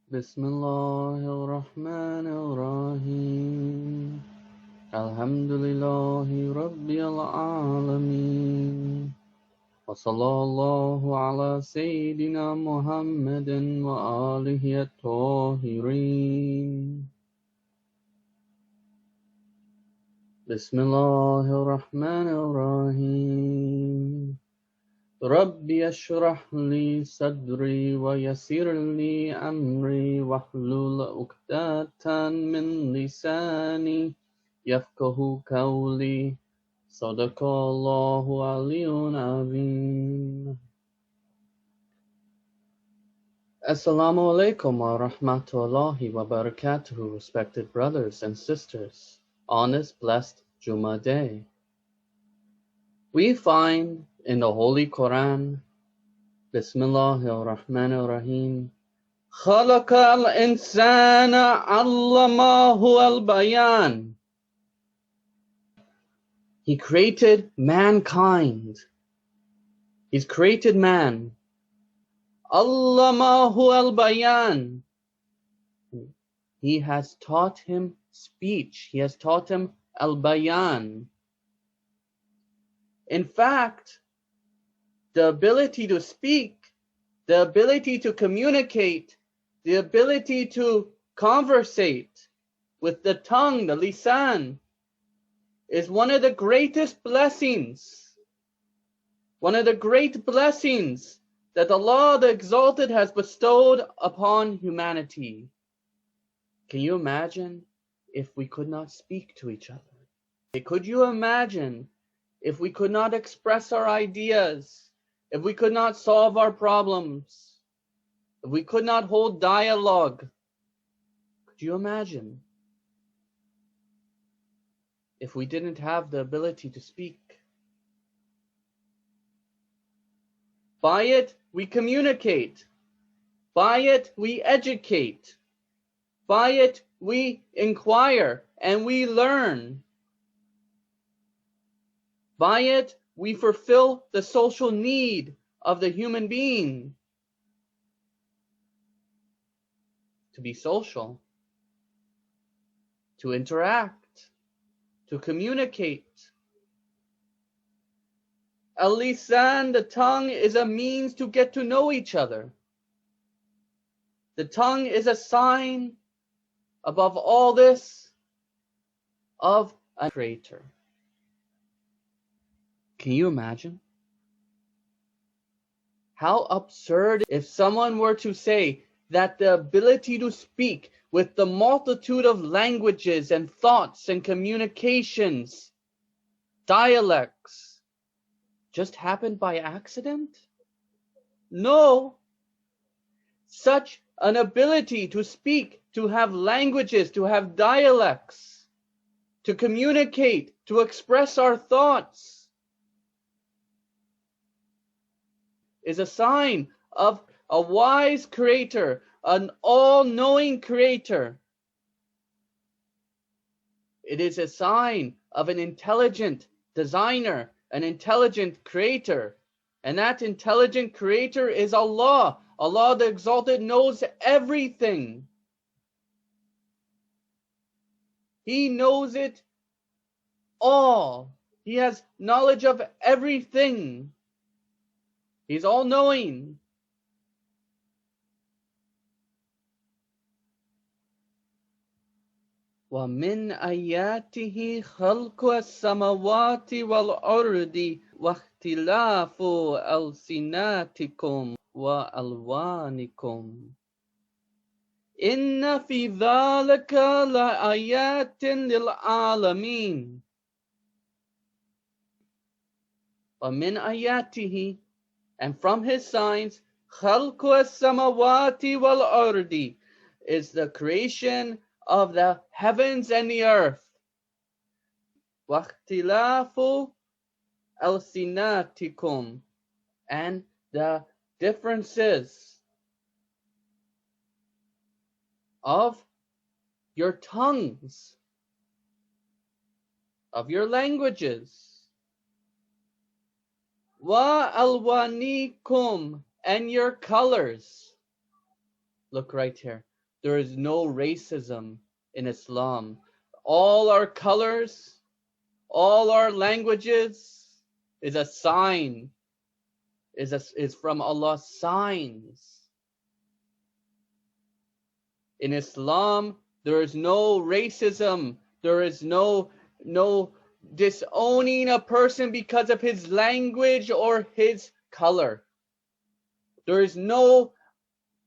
Bismillahirrahmanirrahim. Alhamdulillahi Rabbil Alameen. Wa sallallahu ala Sayyidina Muhammadin wa alihi at-tahirin. Bismillahirrahmanirrahim. Rabbi yashrah li sadri wa yassir li amri wahlul 'uqdatan min lisani yafqahu qawli. Sadaqallahu aliyyun azim. Assalamu alaikum wa rahmatullahi wa barakatuh, respected brothers and sisters, on this blessed Jummah day. We find in the Holy Quran, Bismillahirrahmanirrahim, Khalaqal insana 'allamahu al-bayan. He created mankind. He's created man. 'Allamahu al-bayan. He has taught him speech. He has taught him al-bayan. In fact, the ability to speak, the ability to communicate, the ability to conversate with the tongue, the lisan, is one of the greatest blessings. One of the great blessings that Allah the Exalted has bestowed upon humanity. Can you imagine if we could not speak to each other? Could you imagine if we could not express our ideas, if we could not solve our problems, if we could not hold dialogue? Could you imagine if we didn't have the ability to speak? By it, we communicate. By it, we educate. By it, we inquire and we learn. By it, we fulfill the social need of the human being to be social, to interact, to communicate. Al-lisan, the tongue, is a means to get to know each other. The tongue is a sign, above all this, of a creator. Can you imagine? How absurd if someone were to say that the ability to speak with the multitude of languages and thoughts and communications, dialects, just happened by accident? No. Such an ability to speak, to have languages, to have dialects, to communicate, to express our thoughts, is a sign of a wise creator, an all-knowing creator. It is a sign of an intelligent designer, an intelligent creator. And that intelligent creator is Allah. Allah the Exalted knows everything. He knows it all. He has knowledge of everything. He's all-knowing. وَمِنْ آيَاتِهِ خَلْقُ السَّمَوَاتِ وَالْأَرْضِ وَاخْتِلَافُ أَلْسِنَاتِكُمْ وَأَلْوَانِكُمْ إِنَّ فِي ذَلِكَ لَآيَاتٍ لِلْعَالَمِينَ. وَمِنْ آيَاتِهِ, and from his signs, خَلْقُ السَّمَوَاتِ وَالْأَرْضِ, is the creation of the heavens and the earth. وَاخْتِلَافُ أَلْسِنَاتِكُمْ, and the differences of your tongues, of your languages. وَأَلْوَانِكُمْ, and your colors. Look right here. There is no racism in Islam. All our colors, all our languages is a sign, is from Allah's signs. In Islam, there is no racism. There is no disowning a person because of his language or his color. There is no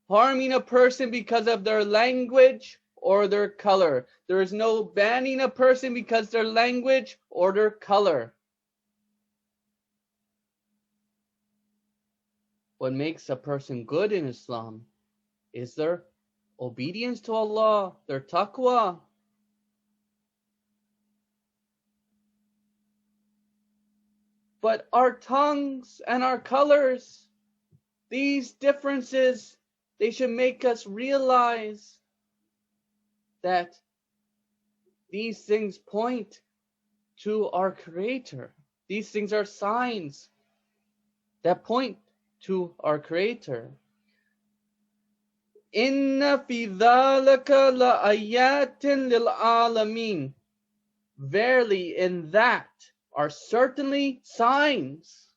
harming a person because of their language or their color. There is no banning a person because their language or their color. What makes a person good in Islam is their obedience to Allah, their taqwa. But our tongues and our colors, these differences, they should make us realize that these things point to our Creator. These things are signs that point to our Creator. Inna fi dhalika la ayatin lil alameen. Verily, in that are certainly signs.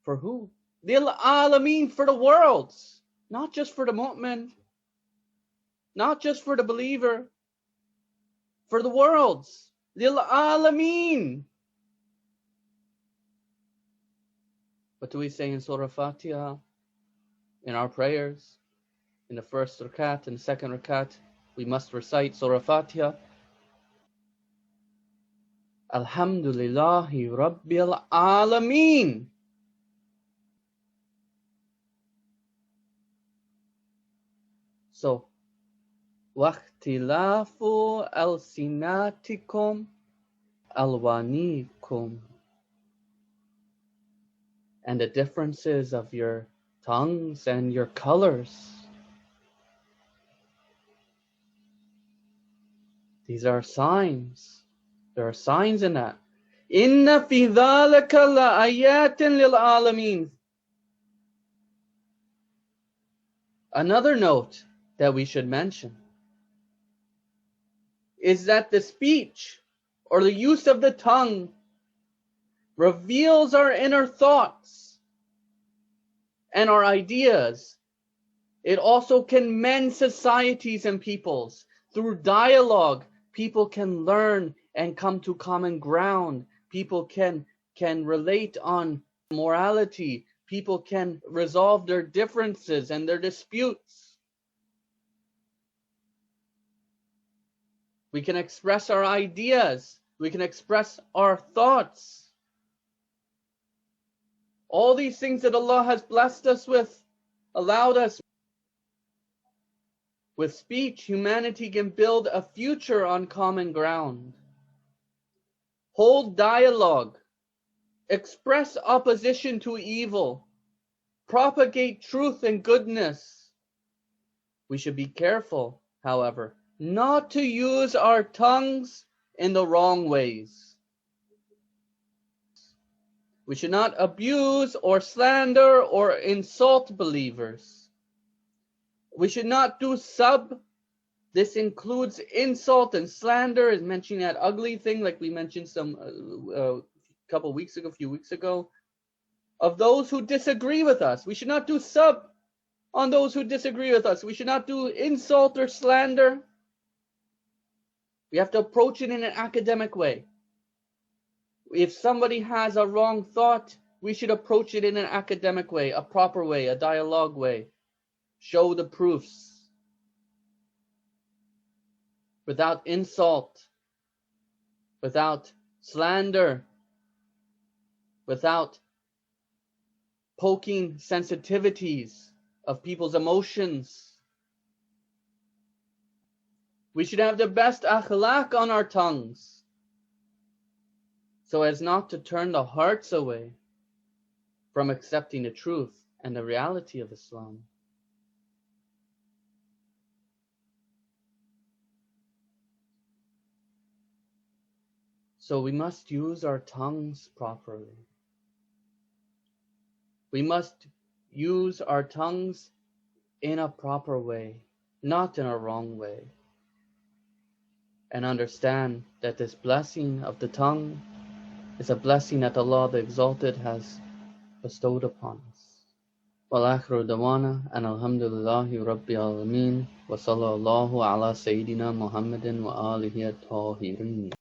For who? Lil alameen, for the worlds. Not just for the mu'min. Not just for the believer. For the worlds. Lil alameen. What do we say in Surah Fatiha? In our prayers? In the first rakat and the second rakat, we must recite Surah Fatiha. Alhamdulillahi Rabbil Alameen. So, waqtilafu alsinatikum alwanikum. And the differences of your tongues and your colors. These are signs. There are signs in that. Inna fi dhalika la ayatin lil alameen. Another note that we should mention is that the speech or the use of the tongue reveals our inner thoughts and our ideas. It also can mend societies and peoples. Through dialogue, people can learn and come to common ground. People can relate on morality. People can resolve their differences and their disputes. We can express our ideas. We can express our thoughts. All these things that Allah has blessed us with, allowed us. With speech, humanity can build a future on common ground. Hold dialogue. Express opposition to evil. Propagate truth and goodness. We should be careful, however, not to use our tongues in the wrong ways. We should not abuse or slander or insult believers. We should not do sub. This includes insult and slander, is mentioning that ugly thing like we mentioned a few weeks ago, of those who disagree with us. We should not do sub on those who disagree with us. We should not do insult or slander. We have to approach it in an academic way. If somebody has a wrong thought, we should approach it in an academic way, a proper way, a dialogue way. Show the proofs. Without insult, without slander, without poking sensitivities of people's emotions. We should have the best akhlaq on our tongues, so as not to turn the hearts away from accepting the truth and the reality of Islam. So we must use our tongues properly. We must use our tongues in a proper way, not in a wrong way, and understand that this blessing of the tongue is a blessing that Allah the Exalted has bestowed upon us. وآخر دعوانا أن الحمد لله رب العالمين وصلى الله على سيدنا محمد وآله الطاهرين.